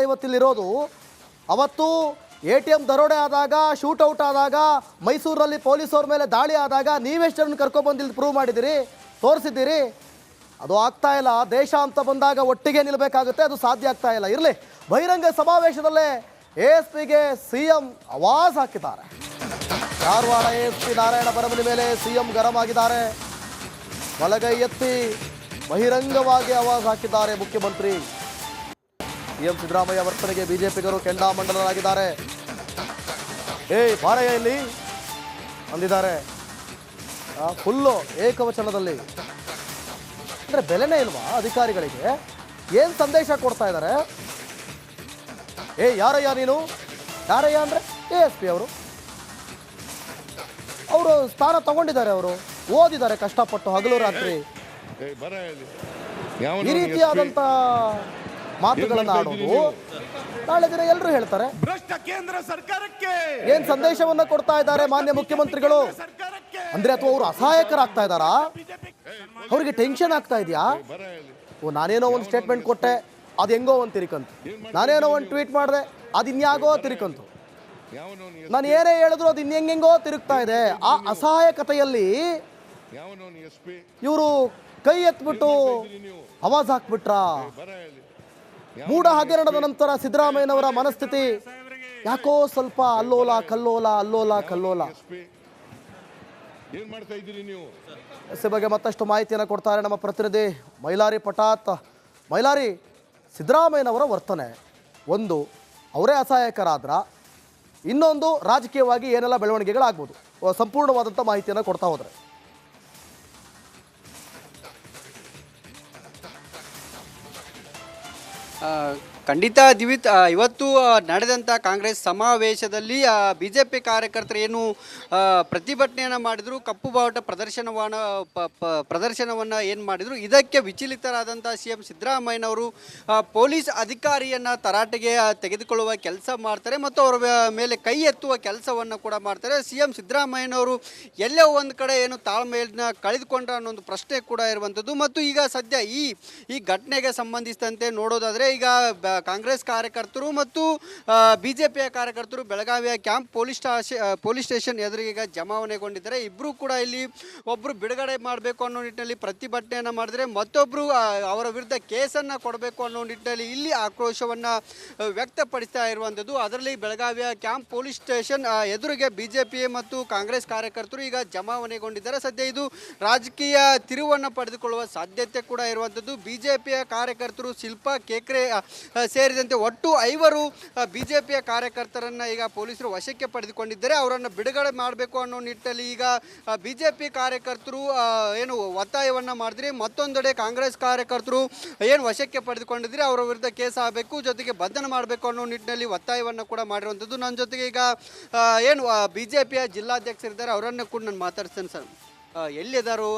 ಇವತ್ತಿಲ್ಲಿರೋದು ಅವತ್ತು ATM ದರೋಡೆ ಆದಾಗ ಶೂಟೌಟ್ ಆದಾಗ ಮೈಸೂರಲ್ಲಿ ಪೊಲೀಸರ ಮೇಲೆ ದಾಳಿ ಆದಾಗ ನೀವೆಷ್ಟು ಜನ ಕರ್ಕೊಂಡು ಇಲ್ಲಿ ಪ್ರೂವ್ ಮಾಡಿದಿರಿ ತೋರಿಸಿದ್ದೀರಿ ಅದು ಆಗ್ತಾ ಇಲ್ಲ ದೇಶ ಅಂತ ಬಂದಾಗ ಒಟ್ಟಿಗೆ ನಿಲ್ಲಬೇಕಾಗುತ್ತೆ ಅದು ಸಾಧ್ಯ ಆಗ್ತಾ ಇಲ್ಲ ಇರಲಿ ಬಹಿರಂಗ ಸಮಾವೇಶದಲ್ಲೇ ASPಗೆ CM ಆವಾಜ್ ಹಾಕಿದ್ದಾರೆ ಧಾರವಾಡ ASP ನಾರಾಯಣ ಬರಮನಿ ಮೇಲೆ CM ಗರಂ ಆಗಿದ್ದಾರೆ ಬಲಗೈ ಎತ್ತಿ ಬಹಿರಂಗವಾಗಿ ಆವಾಜ್ ಹಾಕಿದ್ದಾರೆ ಮುಖ್ಯಮಂತ್ರಿ CM ಸಿದ್ದರಾಮಯ್ಯ ವರ್ತನೆಗೆ ಬಿಜೆಪಿಗರು ಕೆಂಡಾಮಂಡಲರಾಗಿದ್ದಾರೆ ಬಾರಯ್ಯ ಇಲ್ಲಿ ಅಂದಿದ್ದಾರೆ ಫುಲ್ಲು ಏಕವಚನದಲ್ಲಿ ಅಂದರೆ ಬೆಲೆನೇ ಇಲ್ವಾ ಅಧಿಕಾರಿಗಳಿಗೆ ಏನು ಸಂದೇಶ ಕೊಡ್ತಾ ಇದ್ದಾರೆ ಯಾರಯ್ಯ ನೀನು ಯಾರಯ್ಯ ಅಂದರೆ ASP ಅವರು ಸ್ಥಾನ ತಗೊಂಡಿದ್ದಾರೆ ಅವರು ಓದಿದ್ದಾರೆ ಕಷ್ಟಪಟ್ಟು ಹಗಲು ರಾತ್ರಿ ಈ ರೀತಿಯಾದಂಥ ಮಾತುಗಳನ್ನು ಆಡೋದು ನಾಳೆ ದಿನ ಎಲ್ಲರೂ ಹೇಳ್ತಾರೆ ಕೇಂದ್ರ ಸರ್ಕಾರಕ್ಕೆ ಏನ್ ಸಂದೇಶವನ್ನ ಕೊಡ್ತಾ ಇದ್ದಾರೆ ಮಾನ್ಯ ಮುಖ್ಯಮಂತ್ರಿಗಳು ಅಂದ್ರೆ ಅಥವಾ ಅವರು ಅಸಹಾಯಕರಾಗ್ತಾ ಇದ್ದಾರಾ ಅವ್ರಿಗೆ ಟೆನ್ಷನ್ ಆಗ್ತಾ ಇದೆಯಾ ನಾನೇನೋ ಒಂದು ಸ್ಟೇಟ್ಮೆಂಟ್ ಕೊಟ್ಟೆ ಅದು ಹೆಂಗೋ ಒಂದು ತಿರುಕಂತು ನಾನೇನೋ ಒಂದು ಟ್ವೀಟ್ ಮಾಡಿದೆ ಅದು ಇನ್ಯಾಗೋ ತಿರುಕಂತು ನಾನು ಏನೇ ಹೇಳಿದ್ರು ಅದು ಇನ್ನೆಂಗೆಂಗೋ ತಿರುಗ್ತಾ ಇದೆ ಆ ಅಸಹಾಯಕತೆಯಲ್ಲಿ ಇವರು ಕೈ ಎತ್ಬಿಟ್ಟು ಆವಾಜ್ ಹಾಕ್ಬಿಟ್ರ ಮೂಢ ಹಗರಣದ ನಂತರ ಸಿದ್ದರಾಮಯ್ಯನವರ ಮನಸ್ಥಿತಿ ಯಾಕೋ ಸ್ವಲ್ಪ ಅಲ್ಲೋಲ ಕಲ್ಲೋಲ ಈ ಬಗ್ಗೆ ಮತ್ತಷ್ಟು ಮಾಹಿತಿಯನ್ನು ಕೊಡ್ತಾರೆ ನಮ್ಮ ಪ್ರತಿನಿಧಿ ಮೈಲಾರಿ ಪಟಾತ್. ಮೈಲಾರಿ, ಸಿದ್ದರಾಮಯ್ಯನವರ ವರ್ತನೆ ಒಂದು ಅವರೇ ಅಸಹಾಯಕರಾದ್ರ, ಇನ್ನೊಂದು ರಾಜಕೀಯವಾಗಿ ಏನೆಲ್ಲ ಬೆಳವಣಿಗೆಗಳಾಗ್ಬೋದು, ಸಂಪೂರ್ಣವಾದಂಥ ಮಾಹಿತಿಯನ್ನು ಕೊಡ್ತಾ ಹೋದರೆ. ಖಂಡಿತ ದಿವಿತ್, ಇವತ್ತು ನಡೆದಂಥ ಕಾಂಗ್ರೆಸ್ ಸಮಾವೇಶದಲ್ಲಿ BJP ಕಾರ್ಯಕರ್ತರು ಏನು ಪ್ರತಿಭಟನೆಯನ್ನು ಮಾಡಿದರು, ಕಪ್ಪು ಬಾವುಟ ಪ್ರದರ್ಶನವನ್ನು ಏನು ಮಾಡಿದರು, ಇದಕ್ಕೆ ವಿಚಲಿತರಾದಂಥ CM ಸಿದ್ದರಾಮಯ್ಯನವರು ಪೊಲೀಸ್ ಅಧಿಕಾರಿಯನ್ನು ತರಾಟೆಗೆ ತೆಗೆದುಕೊಳ್ಳುವ ಕೆಲಸ ಮಾಡ್ತಾರೆ ಮತ್ತು ಅವರ ಮೇಲೆ ಕೈ ಎತ್ತುವ ಕೆಲಸವನ್ನು ಕೂಡ ಮಾಡ್ತಾರೆ. CM ಸಿದ್ದರಾಮಯ್ಯನವರು ಎಲ್ಲೋ ಒಂದು ಕಡೆ ಏನು ತಾಳ್ಮೆಯನ್ನು ಕಳೆದುಕೊಂಡ್ರ ಅನ್ನೋ ಪ್ರಶ್ನೆ ಕೂಡ ಇರುವಂಥದ್ದು. ಮತ್ತು ಈಗ ಸದ್ಯ ಈ ಘಟನೆಗೆ ಸಂಬಂಧಿಸಿದಂತೆ ನೋಡೋದಾದರೆ ಈಗ ಕಾಂಗ್ರೆಸ್ ಕಾರ್ಯಕರ್ತರು ಮತ್ತು BJPಯ ಕಾರ್ಯಕರ್ತರು ಬೆಳಗಾವಿಯ ಕ್ಯಾಂಪ್ ಪೊಲೀಸ್ ಸ್ಟೇಷನ್ ಎದುರಿಗೆ ಈಗ ಜಮಾವಣೆಗೊಂಡಿದ್ದಾರೆ. ಇಬ್ಬರು ಕೂಡ ಇಲ್ಲಿ ಒಬ್ಬರು ಬಿಡುಗಡೆ ಮಾಡಬೇಕು ಅನ್ನೋ ನಿಟ್ಟಿನಲ್ಲಿ ಪ್ರತಿಭಟನೆಯನ್ನು ಮಾಡಿದರೆ, ಮತ್ತೊಬ್ಬರು ಅವರ ವಿರುದ್ಧ ಕೇಸನ್ನು ಕೊಡಬೇಕು ಅನ್ನೋ ನಿಟ್ಟಿನಲ್ಲಿ ಇಲ್ಲಿ ಆಕ್ರೋಶವನ್ನು ವ್ಯಕ್ತಪಡಿಸ್ತಾ ಇರುವಂಥದ್ದು. ಅದರಲ್ಲಿ ಬೆಳಗಾವಿಯ ಕ್ಯಾಂಪ್ ಪೊಲೀಸ್ ಸ್ಟೇಷನ್ ಎದುರಿಗೆ BJP ಮತ್ತು ಕಾಂಗ್ರೆಸ್ ಕಾರ್ಯಕರ್ತರು ಈಗ ಜಮಾವಣೆಗೊಂಡಿದ್ದಾರೆ. ಸದ್ಯ ಇದು ರಾಜಕೀಯ ತಿರುವನ್ನು ಪಡೆದುಕೊಳ್ಳುವ ಸಾಧ್ಯತೆ ಕೂಡ ಇರುವಂಥದ್ದು. BJPಯ ಕಾರ್ಯಕರ್ತರು ಶಿಲ್ಪಾ ಕೇಕ್ರೆ ಸೇರಿದಂತೆ ಒಟ್ಟು 5 BJPಯ ಕಾರ್ಯಕರ್ತರನ್ನು ಈಗ ಪೊಲೀಸರು ವಶಕ್ಕೆ ಪಡೆದುಕೊಂಡಿದ್ದಾರೆ. ಅವರನ್ನು ಬಿಡುಗಡೆ ಮಾಡಬೇಕು ಅನ್ನೋ ನಿಟ್ಟಿನಲ್ಲಿ ಈಗ BJP ಕಾರ್ಯಕರ್ತರು ಏನು ಒತ್ತಾಯವನ್ನು ಮಾಡಿದ್ರೆ, ಮತ್ತೊಂದೆಡೆ ಕಾಂಗ್ರೆಸ್ ಕಾರ್ಯಕರ್ತರು ಏನು ವಶಕ್ಕೆ ಪಡೆದುಕೊಂಡಿದ್ರೆ ಅವರ ವಿರುದ್ಧ ಕೇಸ್ ಆಗಬೇಕು, ಜೊತೆಗೆ ಬಂಧನ ಮಾಡಬೇಕು ಅನ್ನೋ ನಿಟ್ಟಿನಲ್ಲಿ ಒತ್ತಾಯವನ್ನು ಕೂಡ ಮಾಡಿರುವಂಥದ್ದು. ನನ್ನ ಜೊತೆಗೆ ಈಗ ಏನು BJPಯ ಜಿಲ್ಲಾಧ್ಯಕ್ಷರಿದ್ದಾರೆ, ಅವರನ್ನು ಕೂಡ ನಾನು ಮಾತಾಡ್ತೇನೆ. ಸರ್, ಎಲ್ಲಿದ್ದಾರು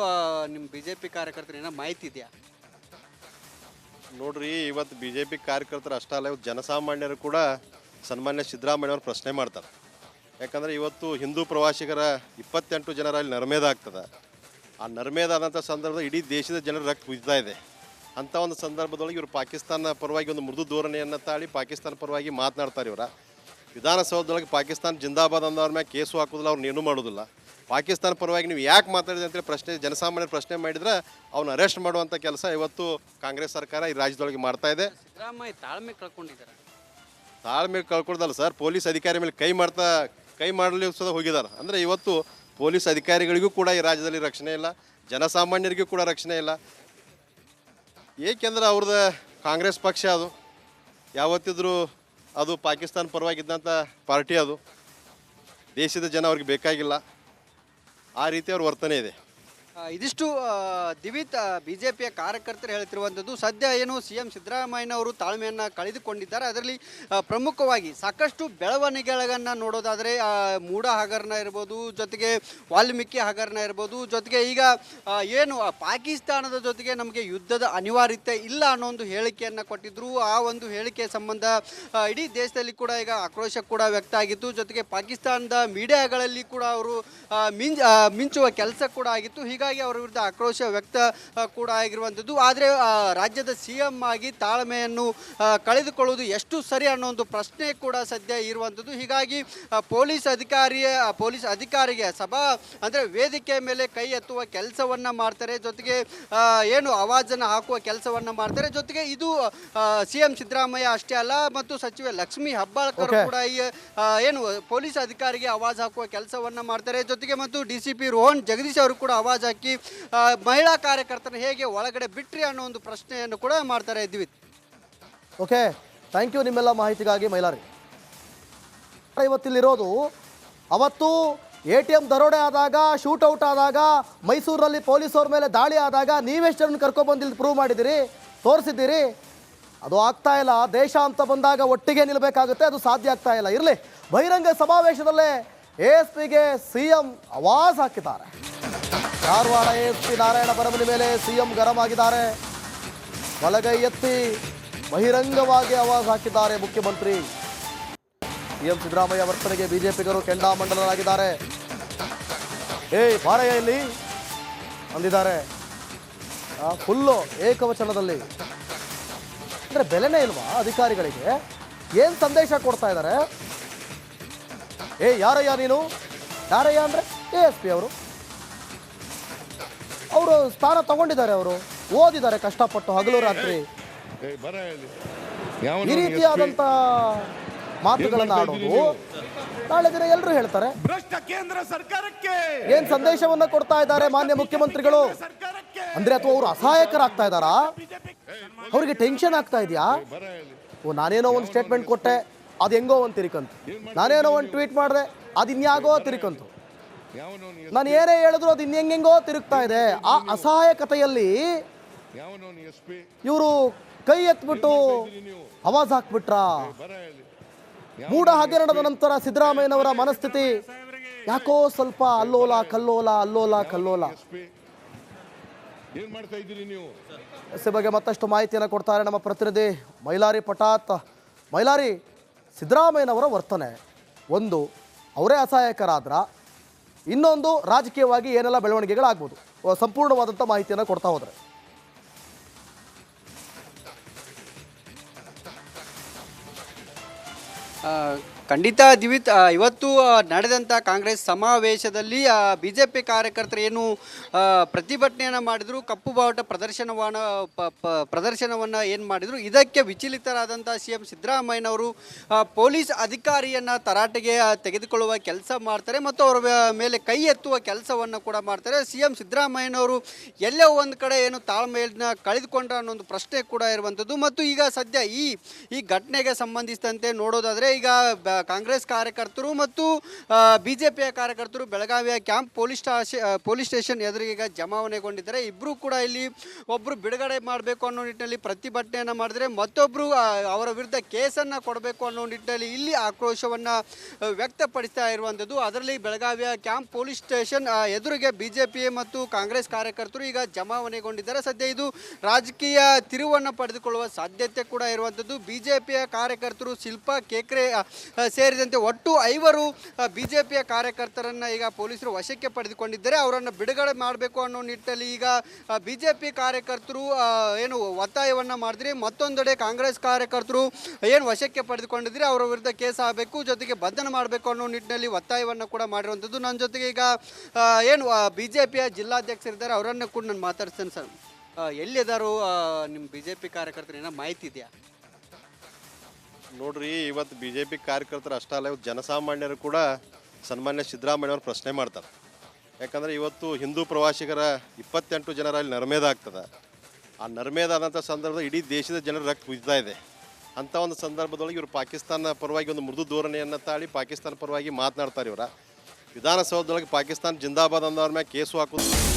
ನಿಮ್ಮ BJP ಕಾರ್ಯಕರ್ತರು, ಏನೋ ಮಾಹಿತಿ ಇದೆಯಾ? ನೋಡ್ರಿ, ಇವತ್ತು BJP ಕಾರ್ಯಕರ್ತರು ಅಷ್ಟೇ ಅಲ್ಲ, ಇವತ್ತು ಜನಸಾಮಾನ್ಯರು ಕೂಡ ಸನ್ಮಾನ್ಯ ಸಿದ್ದರಾಮಯ್ಯವ್ರು ಪ್ರಶ್ನೆ ಮಾಡ್ತಾರೆ. ಯಾಕಂದರೆ ಇವತ್ತು ಹಿಂದೂ ಪ್ರವಾಸಿಗರ 28 ಜನರ ಅಲ್ಲಿ ನರ್ಮೇದ ಆಗ್ತದೆ. ಆ ನರ್ಮೇದ ಆದಂಥ ಸಂದರ್ಭದಲ್ಲಿ ಇಡೀ ದೇಶದ ಜನರ ರಕ್ತ ಕುದಿತಾ ಇದೆ. ಅಂಥ ಒಂದು ಸಂದರ್ಭದೊಳಗೆ ಇವರು ಪಾಕಿಸ್ತಾನ ಪರವಾಗಿ ಒಂದು ಮೃದು ಧೋರಣೆಯನ್ನು ತಾಳಿ ಪಾಕಿಸ್ತಾನ ಪರವಾಗಿ ಮಾತನಾಡ್ತಾರೆ. ಇವರ ವಿಧಾನಸೌಧದೊಳಗೆ ಪಾಕಿಸ್ತಾನ ಜಿಂದಾಬಾದ್ ಅಂದವ್ರ ಮ್ಯಾಗೆ ಕೇಸು ಹಾಕೋದಿಲ್ಲ, ಅವ್ರನ್ನ ಏನೂ ಮಾಡೋದಿಲ್ಲ. ಪಾಕಿಸ್ತಾನ ಪರವಾಗಿ ನೀವು ಯಾಕೆ ಮಾತಾಡಿದೆ ಅಂತೇಳಿ ಜನಸಾಮಾನ್ಯರು ಪ್ರಶ್ನೆ ಮಾಡಿದ್ರೆ ಅವ್ನ ಅರೆಸ್ಟ್ ಮಾಡುವಂಥ ಕೆಲಸ ಇವತ್ತು ಕಾಂಗ್ರೆಸ್ ಸರ್ಕಾರ ಈ ರಾಜ್ಯದೊಳಗೆ ಮಾಡ್ತಾ ಇದೆ. ಸಿದ್ದರಾಮಯ್ಯ ತಾಳ್ಮೆ ಕಳ್ಕೊಂಡಿದ್ದಾರೆ. ತಾಳ್ಮೆ ಕಳ್ಕೊಳ್ದಲ್ಲ ಸರ್, ಪೊಲೀಸ್ ಅಧಿಕಾರಿ ಮೇಲೆ ಕೈ ಮಾಡಲಿ ಸಹ ಹೋಗಿದ್ದಾರೆ. ಅಂದರೆ ಇವತ್ತು ಪೊಲೀಸ್ ಅಧಿಕಾರಿಗಳಿಗೂ ಕೂಡ ಈ ರಾಜ್ಯದಲ್ಲಿ ರಕ್ಷಣೆ ಇಲ್ಲ, ಜನಸಾಮಾನ್ಯರಿಗೂ ಕೂಡ ರಕ್ಷಣೆ ಇಲ್ಲ. ಏಕೆಂದ್ರೆ ಅವ್ರದ್ದು ಕಾಂಗ್ರೆಸ್ ಪಕ್ಷ ಅದು ಯಾವತ್ತಿದ್ರೂ ಅದು ಪಾಕಿಸ್ತಾನ ಪರವಾಗಿದ್ದಂಥ ಪಾರ್ಟಿ, ಅದು ದೇಶದ ಜನ ಅವ್ರಿಗೆ ಬೇಕಾಗಿಲ್ಲ. ಆ ರೀತಿ ಅವ್ರ ವರ್ತನೆ ಇದೆ. ಇದಿಷ್ಟು ದಿವಿತ್ BJPಯ ಕಾರ್ಯಕರ್ತರು ಹೇಳ್ತಿರುವಂಥದ್ದು. ಸದ್ಯ ಏನು CM ಸಿದ್ದರಾಮಯ್ಯನವರು ತಾಳ್ಮೆಯನ್ನು ಕಳೆದುಕೊಂಡಿದ್ದಾರೆ. ಅದರಲ್ಲಿ ಪ್ರಮುಖವಾಗಿ ಸಾಕಷ್ಟು ಬೆಳವಣಿಗೆಗಳನ್ನು ನೋಡೋದಾದರೆ ಮೂಡ ಹಗರಣ ಇರ್ಬೋದು, ಜೊತೆಗೆ ವಾಲ್ಮೀಕಿ ಹಗರಣ ಇರ್ಬೋದು, ಜೊತೆಗೆ ಈಗ ಏನು ಪಾಕಿಸ್ತಾನದ ಜೊತೆಗೆ ನಮಗೆ ಯುದ್ಧದ ಅನಿವಾರ್ಯತೆ ಇಲ್ಲ ಅನ್ನೋ ಒಂದು ಹೇಳಿಕೆಯನ್ನು ಕೊಟ್ಟಿದ್ದರು. ಆ ಒಂದು ಹೇಳಿಕೆ ಸಂಬಂಧ ಇಡೀ ದೇಶದಲ್ಲಿ ಕೂಡ ಈಗ ಆಕ್ರೋಶ ಕೂಡ ವ್ಯಕ್ತ ಆಗಿತ್ತು. ಜೊತೆಗೆ ಪಾಕಿಸ್ತಾನದ ಮೀಡಿಯಾಗಳಲ್ಲಿ ಕೂಡ ಅವರು ಮಿಂಚುವ ಕೆಲಸ ಕೂಡ ಆಗಿತ್ತು. ಹೀಗಾಗಿ ಹೀಗಾಗಿ ಅವರ ವಿರುದ್ಧ ಆಕ್ರೋಶ ವ್ಯಕ್ತ ಕೂಡ ಆಗಿರುವಂಥದ್ದು. ಆದರೆ ರಾಜ್ಯದ CM ಆಗಿ ತಾಳ್ಮೆಯನ್ನು ಕಳೆದುಕೊಳ್ಳುವುದು ಎಷ್ಟು ಸರಿ ಅನ್ನೋ ಒಂದು ಪ್ರಶ್ನೆ ಕೂಡ ಸದ್ಯ ಇರುವಂಥದ್ದು. ಹೀಗಾಗಿ ಪೊಲೀಸ್ ಅಧಿಕಾರಿಗೆ ಅಂದರೆ ವೇದಿಕೆ ಮೇಲೆ ಕೈ ಎತ್ತುವ ಕೆಲಸವನ್ನು ಮಾಡ್ತಾರೆ, ಜೊತೆಗೆ ಏನು ಆವಾಜನ್ನು ಹಾಕುವ ಕೆಲಸವನ್ನು ಮಾಡ್ತಾರೆ. ಜೊತೆಗೆ ಇದು CM ಸಿದ್ದರಾಮಯ್ಯ ಅಷ್ಟೇ ಅಲ್ಲ, ಮತ್ತು ಸಚಿವೆ ಲಕ್ಷ್ಮೀ ಹೆಬ್ಬಾಳ್ಕರ್ ಕೂಡ ಈ ಏನು ಪೊಲೀಸ್ ಅಧಿಕಾರಿಗೆ ಆವಾಜ್ ಹಾಕುವ ಕೆಲಸವನ್ನು ಮಾಡ್ತಾರೆ. ಜೊತೆಗೆ ಮತ್ತು DCP ರೋಹನ್ ಜಗದೀಶ್ ಅವರು ಕೂಡ ಆವಾಜ್ ಹಾಕಿ ಮಹಿಳಾ ಕಾರ್ಯಕರ್ತನ ಹೇಗೆ ಒಳಗಡೆ ಬಿಟ್ರಿ ಅನ್ನೋ ಒಂದು ಪ್ರಶ್ನೆಯನ್ನು ಕೂಡ ಮಾಡ್ತಾರೆ. ದಿವಿತ್, ಓಕೆ, ಥ್ಯಾಂಕ್ ಯು ನಿಮ್ಮೆಲ್ಲ ಮಾಹಿತಿಗಾಗಿ ಮೈಲಾರಿ. ಇವತ್ತಿಲ್ಲಿರೋದು ಅವತ್ತು ATM ದರೋಡೆ ಆದಾಗ, ಶೂಟೌಟ್ ಆದಾಗ, ಮೈಸೂರಲ್ಲಿ ಪೊಲೀಸವ್ರ ಮೇಲೆ ದಾಳಿ ಆದಾಗ ನೀವೆಷ್ಟು ಜನರನ್ನು ಕರ್ಕೊಬಂದು ಪ್ರೂವ್ ಮಾಡಿದ್ದೀರಿ, ತೋರಿಸಿದ್ದೀರಿ. ಅದು ಆಗ್ತಾ ಇಲ್ಲ. ದೇಶ ಅಂತ ಬಂದಾಗ ಒಟ್ಟಿಗೆ ನಿಲ್ಲಬೇಕಾಗುತ್ತೆ, ಅದು ಸಾಧ್ಯ ಆಗ್ತಾ ಇಲ್ಲ. ಇರಲಿ, ಬಹಿರಂಗ ಸಮಾವೇಶದಲ್ಲೇ ASPಗೆ CM ಆವಾಜ್ ಹಾಕಿದ್ದಾರೆ. ಧಾರವಾಡ ASP ನಾರಾಯಣ ಬರಮನಿ ಮೇಲೆ CM ಗರಂ ಆಗಿದ್ದಾರೆ. ಬಲಗೈ ಎತ್ತಿ ಬಹಿರಂಗವಾಗಿ ಆವಾಜ್ ಹಾಕಿದ್ದಾರೆ ಮುಖ್ಯಮಂತ್ರಿ. CM ಸಿದ್ದರಾಮಯ್ಯ ವರ್ತನೆಗೆ ಬಿಜೆಪಿಗರು ಕೆಂಡಾಮಂಡಲರಾಗಿದ್ದಾರೆ. ಬಾರಯ್ಯ ಇಲ್ಲಿ ಅಂದಿದ್ದಾರೆ. ಫುಲ್ಲು ಏಕವಚನದಲ್ಲಿ. ಅಂದರೆ ಬೆಲೆನೇ ಇಲ್ವಾ ಅಧಿಕಾರಿಗಳಿಗೆ? ಏನು ಸಂದೇಶ ಕೊಡ್ತಾ ಇದ್ದಾರೆ? ಯಾರಯ್ಯ ನೀನು? ಯಾರಯ್ಯ ಅಂದರೆ ASP ಅವರು ಸ್ಥಾನ ತಗೊಂಡಿದ್ದಾರೆ, ಅವರು ಓದಿದ್ದಾರೆ ಕಷ್ಟಪಟ್ಟು ಹಗಲು ರಾತ್ರಿ. ಈ ರೀತಿಯಾದಂಥ ಮಾತುಗಳನ್ನು ಆಡೋದು ನಾಳೆ ದಿನ ಎಲ್ಲರೂ ಹೇಳ್ತಾರೆ. ಭ್ರಷ್ಟ ಕೇಂದ್ರ ಸರ್ಕಾರಕ್ಕೆ ಏನ್ ಸಂದೇಶವನ್ನ ಕೊಡ್ತಾ ಇದ್ದಾರೆ ಮಾನ್ಯ ಮುಖ್ಯಮಂತ್ರಿಗಳು? ಅಂದ್ರೆ ಅಥವಾ ಅವರು ಅಸಹಾಯಕರಾಗ್ತಾ ಇದ್ದಾರಾ? ಅವ್ರಿಗೆ ಟೆನ್ಷನ್ ಆಗ್ತಾ ಇದೆಯಾ? ನಾನೇನೋ ಒಂದು ಸ್ಟೇಟ್ಮೆಂಟ್ ಕೊಟ್ಟೆ, ಅದು ಹೆಂಗೋ ಒಂದು ತಿರುಕಂತು. ನಾನೇನೋ ಒಂದು ಟ್ವೀಟ್ ಮಾಡಿದೆ, ಅದು ಇನ್ಯಾಗೋ ತಿರುಕಂತು. ನಾನು ಏನೇ ಹೇಳಿದ್ರು ಅದು ಇನ್ನೆಂಗೆಂಗೋ ತಿರುಗ್ತಾ ಇದೆ. ಆ ಅಸಹಾಯಕತೆಯಲ್ಲಿ ಇವರು ಕೈ ಎತ್ಬಿಟ್ಟು ಆವಾಜ್ ಹಾಕ್ಬಿಟ್ರ. ಮೂಢ ಹಗರಣದ ನಂತರ ಸಿದ್ದರಾಮಯ್ಯನವರ ಮನಸ್ಥಿತಿ ಯಾಕೋ ಸ್ವಲ್ಪ ಅಲ್ಲೋಲ ಕಲ್ಲೋಲ. ಈ ಬಗ್ಗೆ ಮತ್ತಷ್ಟು ಮಾಹಿತಿಯನ್ನು ಕೊಡ್ತಾರೆ ನಮ್ಮ ಪ್ರತಿನಿಧಿ ಮೈಲಾರಿ ಪಟಾತ್. ಮೈಲಾರಿ, ಸಿದ್ದರಾಮಯ್ಯನವರ ವರ್ತನೆ ಒಂದು, ಅವರೇ ಅಸಹಾಯಕರಾದ್ರ, ಇನ್ನೊಂದು ರಾಜಕೀಯವಾಗಿ ಏನೆಲ್ಲ ಬೆಳವಣಿಗೆಗಳಾಗ್ಬೋದು, ಸಂಪೂರ್ಣವಾದಂಥ ಮಾಹಿತಿಯನ್ನು ಕೊಡ್ತಾ ಹೋದರೆ. ಖಂಡಿತ ದಿವಿತ್, ಇವತ್ತು ನಡೆದಂಥ ಕಾಂಗ್ರೆಸ್ ಸಮಾವೇಶದಲ್ಲಿ BJP ಕಾರ್ಯಕರ್ತರು ಏನು ಪ್ರತಿಭಟನೆಯನ್ನು ಮಾಡಿದರು, ಕಪ್ಪು ಬಾವುಟ ಪ್ರದರ್ಶನವನ್ನು ಏನು ಮಾಡಿದರು, ಇದಕ್ಕೆ ವಿಚಲಿತರಾದಂಥ CM ಸಿದ್ದರಾಮಯ್ಯನವರು ಪೊಲೀಸ್ ಅಧಿಕಾರಿಯನ್ನು ತರಾಟೆಗೆ ತೆಗೆದುಕೊಳ್ಳುವ ಕೆಲಸ ಮಾಡ್ತಾರೆ ಮತ್ತು ಅವರ ಮೇಲೆ ಕೈ ಎತ್ತುವ ಕೆಲಸವನ್ನು ಕೂಡ ಮಾಡ್ತಾರೆ. CM ಸಿದ್ದರಾಮಯ್ಯನವರು ಎಲ್ಲೋ ಒಂದು ಕಡೆ ಏನು ತಾಳ್ಮೆಯನ್ನು ಕಳೆದುಕೊಂಡ್ರ ಅನ್ನೋ ಪ್ರಶ್ನೆ ಕೂಡ ಇರುವಂಥದ್ದು. ಮತ್ತು ಈಗ ಸದ್ಯ ಈ ಘಟನೆಗೆ ಸಂಬಂಧಿಸಿದಂತೆ ನೋಡೋದಾದರೆ, ಈಗ ಕಾಂಗ್ರೆಸ್ ಕಾರ್ಯಕರ್ತರು ಮತ್ತು BJPಯ ಕಾರ್ಯಕರ್ತರು ಬೆಳಗಾವಿಯ ಕ್ಯಾಂಪ್ ಪೊಲೀಸ್ ಸ್ಟೇಷನ್ ಎದುರಿಗೆ ಈಗ ಜಮಾವಣೆಗೊಂಡಿದ್ದಾರೆ. ಇಬ್ಬರು ಕೂಡ ಇಲ್ಲಿ ಒಬ್ಬರು ಬಿಡುಗಡೆ ಮಾಡಬೇಕು ಅನ್ನೋ ನಿಟ್ಟಿನಲ್ಲಿ ಪ್ರತಿಭಟನೆಯನ್ನು ಮಾಡಿದರೆ, ಮತ್ತೊಬ್ಬರು ಅವರ ವಿರುದ್ಧ ಕೇಸನ್ನು ಕೊಡಬೇಕು ಅನ್ನೋ ನಿಟ್ಟಿನಲ್ಲಿ ಇಲ್ಲಿ ಆಕ್ರೋಶವನ್ನು ವ್ಯಕ್ತಪಡಿಸ್ತಾ ಇರುವಂಥದ್ದು. ಅದರಲ್ಲಿ ಬೆಳಗಾವಿಯ ಕ್ಯಾಂಪ್ ಪೊಲೀಸ್ ಸ್ಟೇಷನ್ ಎದುರಿಗೆ BJP ಮತ್ತು ಕಾಂಗ್ರೆಸ್ ಕಾರ್ಯಕರ್ತರು ಈಗ ಜಮಾವಣೆಗೊಂಡಿದ್ದಾರೆ. ಸದ್ಯ ಇದು ರಾಜಕೀಯ ತಿರುವನ್ನು ಪಡೆದುಕೊಳ್ಳುವ ಸಾಧ್ಯತೆ ಕೂಡ ಇರುವಂಥದ್ದು. BJPಯ ಕಾರ್ಯಕರ್ತರು ಶಿಲ್ಪಾ ಕೇಕ್ರೆ ಸೇರಿದಂತೆ ಒಟ್ಟು 5 BJPಯ ಕಾರ್ಯಕರ್ತರನ್ನು ಈಗ ಪೊಲೀಸರು ವಶಕ್ಕೆ ಪಡೆದುಕೊಂಡಿದ್ದಾರೆ. ಅವರನ್ನು ಬಿಡುಗಡೆ ಮಾಡಬೇಕು ಅನ್ನೋ ನಿಟ್ಟಿನಲ್ಲಿ ಈಗ BJP ಕಾರ್ಯಕರ್ತರು ಏನು ಒತ್ತಾಯವನ್ನು ಮಾಡಿದ್ರೆ, ಮತ್ತೊಂದೆಡೆ ಕಾಂಗ್ರೆಸ್ ಕಾರ್ಯಕರ್ತರು ಏನು ವಶಕ್ಕೆ ಪಡೆದುಕೊಂಡಿದ್ರೆ ಅವರ ವಿರುದ್ಧ ಕೇಸ್ ಆಗಬೇಕು, ಜೊತೆಗೆ ಬಂಧನ ಮಾಡಬೇಕು ಅನ್ನೋ ನಿಟ್ಟಿನಲ್ಲಿ ಒತ್ತಾಯವನ್ನು ಕೂಡ ಮಾಡಿರುವಂಥದ್ದು. ನನ್ನ ಜೊತೆಗೆ ಈಗ ಏನು BJPಯ ಜಿಲ್ಲಾಧ್ಯಕ್ಷರಿದ್ದಾರೆ, ಅವರನ್ನು ಕೂಡ ನಾನು ಮಾತಾಡ್ತೇನೆ. ಸರ್, ಎಲ್ಲಿದ್ದಾರು ನಿಮ್ಮ BJP ಕಾರ್ಯಕರ್ತರು? ಏನೋ ಮಾಹಿತಿ ಇದೆಯಾ? ನೋಡ್ರಿ, ಇವತ್ತು BJP ಕಾರ್ಯಕರ್ತರು ಅಷ್ಟೇ ಅಲ್ಲ, ಇವತ್ತು ಜನಸಾಮಾನ್ಯರು ಕೂಡ ಸನ್ಮಾನ್ಯ ಸಿದ್ದರಾಮಯ್ಯವ್ರು ಪ್ರಶ್ನೆ ಮಾಡ್ತಾರೆ. ಯಾಕಂದರೆ ಇವತ್ತು ಹಿಂದೂ ಪ್ರವಾಸಿಗರ 28 ಜನರ ಅಲ್ಲಿ ನರ್ಮೇದ ಆಗ್ತದೆ. ಆ ನರ್ಮೇದ ಆದಂಥ ಸಂದರ್ಭದಲ್ಲಿ ಇಡೀ ದೇಶದ ಜನರ ರಕ್ತ ಕುದಿತಾ ಇದೆ. ಅಂಥ ಒಂದು ಸಂದರ್ಭದೊಳಗೆ ಇವರು ಪಾಕಿಸ್ತಾನ ಪರವಾಗಿ ಒಂದು ಮೃದು ಧೋರಣೆಯನ್ನು ತಾಳಿ ಪಾಕಿಸ್ತಾನ ಪರವಾಗಿ ಮಾತನಾಡ್ತಾರೆ. ಇವರ ವಿಧಾನಸೌಧದೊಳಗೆ ಪಾಕಿಸ್ತಾನ ಜಿಂದಾಬಾದ್ ಅಂದವ್ರ ಮ್ಯಾಗ ಕೇಸು ಹಾಕೋದು